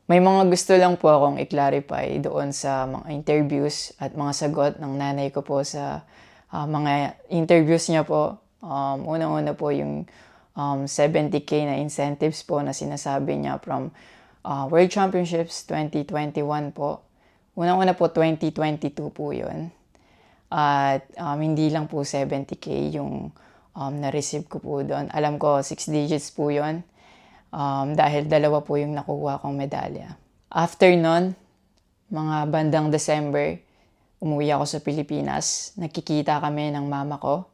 May mga gusto lang po akong i-clarify doon sa mga interviews at mga sagot ng nanay ko po sa mga interviews niya po. Unang-una po yung 70K na incentives po na sinasabi niya from World Championships 2021 po. Unang-una po 2022 po yun. At hindi lang po 70K yung na-receive ko po doon. Alam ko 6 digits po yun. Dahil dalawa po yung nakuha kong medalya. After nun, mga bandang December, umuwi ako sa Pilipinas. Nakikita kami ng mama ko.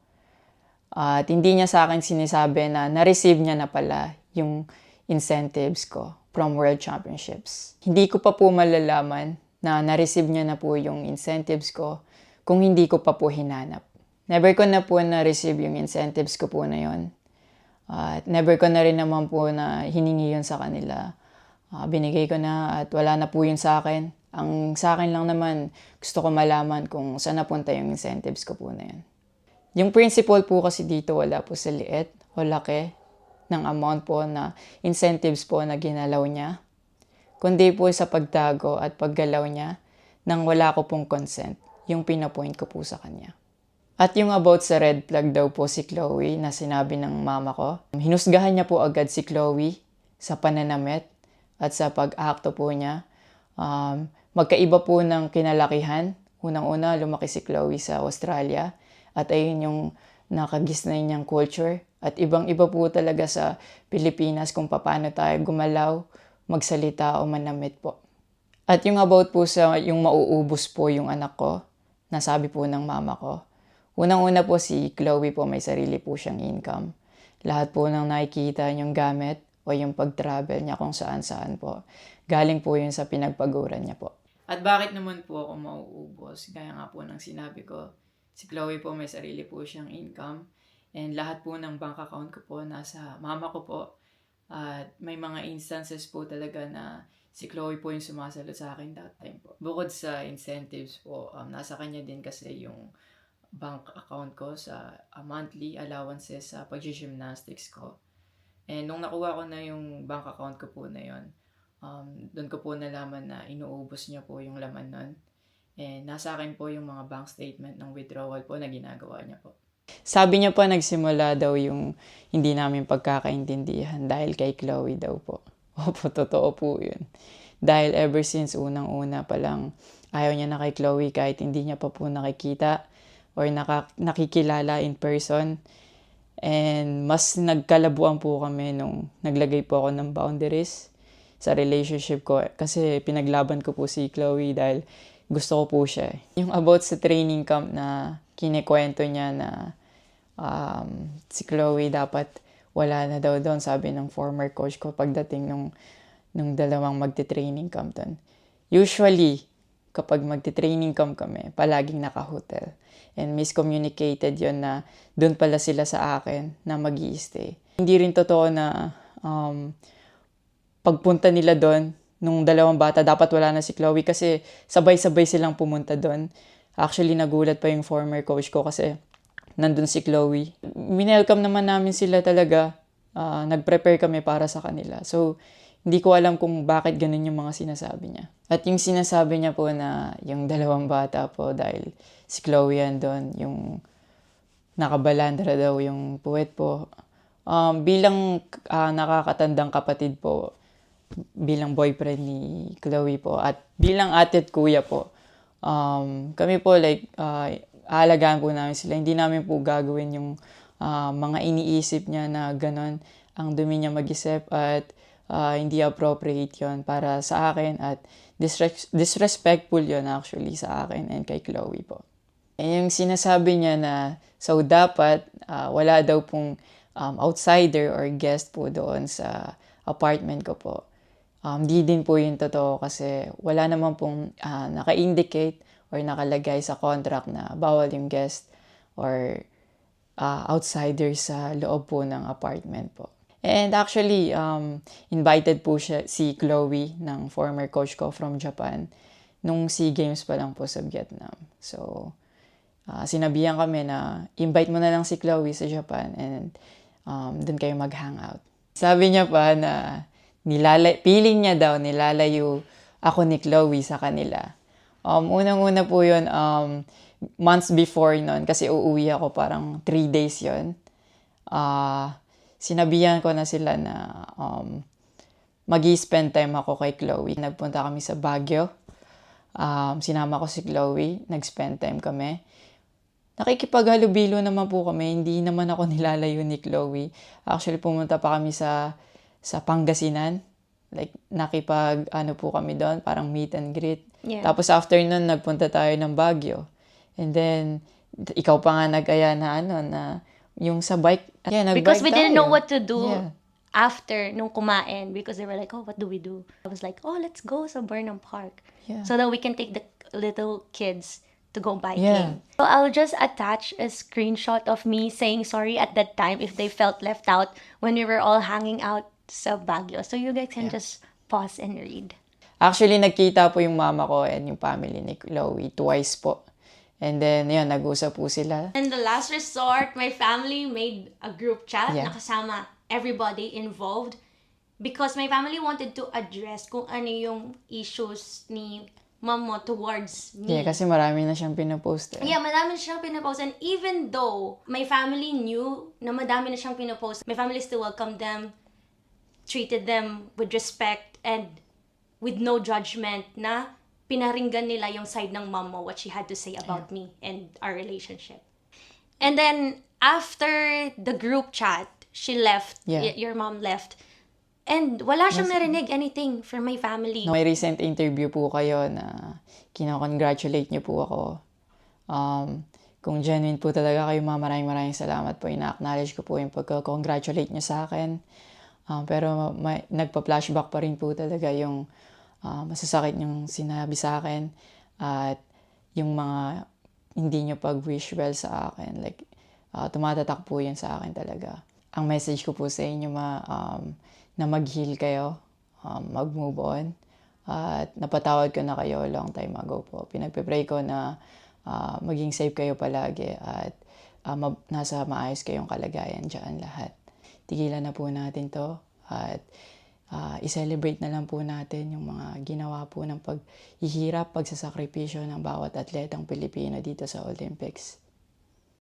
At hindi niya sa akin sinasabi na na-receive niya na pala yung incentives ko from World Championships. Hindi ko pa po malalaman na na-receive niya na po yung incentives ko kung hindi ko pa po hinanap. Never ko na po na-receive yung incentives ko po na yon. At never ko na rin naman po na hiningi yun sa kanila. Binigay ko na at wala na po yun sa akin. Ang sa akin lang naman, gusto ko malaman kung saan napunta yung incentives ko po na yun. Yung principle po kasi dito wala po sa liit o laki ng amount po na incentives po na ginalaw niya. Kundi po sa pagtago at paggalaw niya nang wala ko pong consent, yung pinapoint ko po sa kanya. At yung about sa red flag daw po si Chloe na sinabi ng mama ko, hinusgahan niya po agad si Chloe sa pananamit at sa pag-akto po niya. Magkaiba po ng kinalakihan. Unang-una, lumaki si Chloe sa Australia at ayun yung nakagisnay niyang culture. At ibang-iba po talaga sa Pilipinas kung paano tayo gumalaw, magsalita o manamit po. At yung about po sa yung mauubos po yung anak ko, nasabi po ng mama ko. Unang-una po si Chloe po may sarili po siyang income. Lahat po ng nakikita niyong gamit o yung pag-travel niya kung saan-saan po. Galing po yun sa pinagpaguran niya po. At bakit naman po ako mauubos? Gaya nga po ng sinabi ko, si Chloe po may sarili po siyang income. And lahat po ng bank account ko po nasa mama ko po. At may mga instances po talaga na si Chloe po yung sumasagot sa akin that time po. Bukod sa incentives po, nasa kanya din kasi yung bank account ko sa monthly allowances sa pag-gymnastics ko. And nung nakuha ko na yung bank account ko po na yun, doon ko po nalaman na inuubos niya po yung laman nun. And nasa akin po yung mga bank statement ng withdrawal po na ginagawa niya po. Sabi niya pa nagsimula daw yung hindi namin pagkakaintindihan dahil kay Chloe daw po. Opo, totoo po yun. Dahil ever since unang-una pa lang, ayaw niya na kay Chloe kahit hindi niya pa po nakikita or nakikilala in person. And mas nagkalabuan po kami nung naglagay po ako ng boundaries sa relationship ko. Kasi pinaglaban ko po si Chloe dahil gusto ko po siya. Yung about sa training camp na kinikwento niya na si Chloe dapat wala na daw doon, sabi ng former coach ko pagdating nung dalawang magte-training camp doon. Usually, kapag magte-training camp kami, palaging naka-hotel. And miscommunicated yon na doon pala sila sa akin na mag-i-stay. Hindi rin totoo na pagpunta nila doon, nung dalawang bata, dapat wala na si Chloe kasi sabay-sabay silang pumunta doon. Actually, nagulat pa yung former coach ko kasi nandun si Chloe. Minelcome naman namin sila talaga. Nag-prepare kami para sa kanila. So, hindi ko alam kung bakit ganun yung mga sinasabi niya. At yung sinasabi niya po na yung dalawang bata po dahil si Chloe yan doon, yung nakabalandra daw yung puwet po. Bilang nakakatandang kapatid po, bilang boyfriend ni Chloe po, at bilang ate at kuya po, kami po aalagaan po namin sila. Hindi namin po gagawin yung mga iniisip niya na ganon. Ang dumi niya mag-isip at hindi appropriate yon para sa akin at disrespectful yon actually sa akin and kay Chloe po. And yung sinasabi niya na so dapat wala daw pong outsider or guest po doon sa apartment ko po. Di din po yung totoo kasi wala naman pong naka-indicate or nakalagay sa contract na bawal yung guest or outsider sa loob po ng apartment po. And actually, invited po si Chloe ng former coach ko from Japan nung SEA Games pa lang po sa Vietnam. So, sinabihan kami na invite mo na lang si Chloe sa Japan and doon kayo mag-hangout. Sabi niya pa na feeling niya daw nilalayo ako ni Chloe sa kanila. Unang-una po yun, months before nun, kasi uuwi ako parang 3 days yun. Sinabihan ko na sila na mag-i-spend time ako kay Chloe. Nagpunta kami sa Baguio. Sinama ko si Chloe, nag-spend time kami. Nakikipaghalubilo naman po kami, hindi naman ako nilalayo ni Chloe. Actually, pumunta pa kami sa Pangasinan. Like, po kami doon, parang meet and greet. Yeah. Tapos after nun, nagpunta tayo ng Baguio. And then, ikaw pa nga nag-aya na yung sa bike. Yeah, nag-bike Because we didn't know tayo. what to do Yeah. after nung kumain, because they were like, oh, what do we do? I was like, oh, let's go sa Burnham Park. Yeah. So that we can take the little kids to go biking. Yeah. So I'll just attach a screenshot of me saying sorry at that time if they felt left out when we were all hanging out sa Baguio. So you guys can just pause and read. Actually, nagkita po yung mama ko and yung family ni Chloe twice po. And then, yun, nag-usap po sila. And the last resort, my family made a group chat Yeah. na kasama everybody involved because my family wanted to address kung ano yung issues ni mom mo towards me. Yeah, kasi marami na siyang pinapost. Yeah, madami na siyang pinapost. And even though my family knew na madami na siyang pinapost, my family still welcomed them, treated them with respect and with no judgment, na pinaringgan nila yung side ng mom mo, what she had to say about me and our relationship. And then, after the group chat, she left, Yeah. your mom left, and wala siyang narinig anything from my family. May recent interview po kayo na kinakongratulate niyo po ako. Kung genuine po talaga kayo, maraming salamat po. Ina-acknowledge ko po yung pagka-congratulate niyo sa akin. Pero nagpa-flashback pa rin po talaga yung masasakit yung sinabi sa akin at yung mga hindi nyo pag-wish well sa akin. Like, tumatatak po yan sa akin talaga. Ang message ko po sa inyo na mag-heal kayo, mag-move on, at napatawad ko na kayo long time ago po. Pinagpe-pray ko na maging safe kayo palagi at nasa maayos kayong kalagayan dyan lahat. Tigilan na po natin to at i-celebrate na lang po natin yung mga ginawa po ng paghihirap, pagsasakripisyo ng bawat atletang Pilipino dito sa Olympics.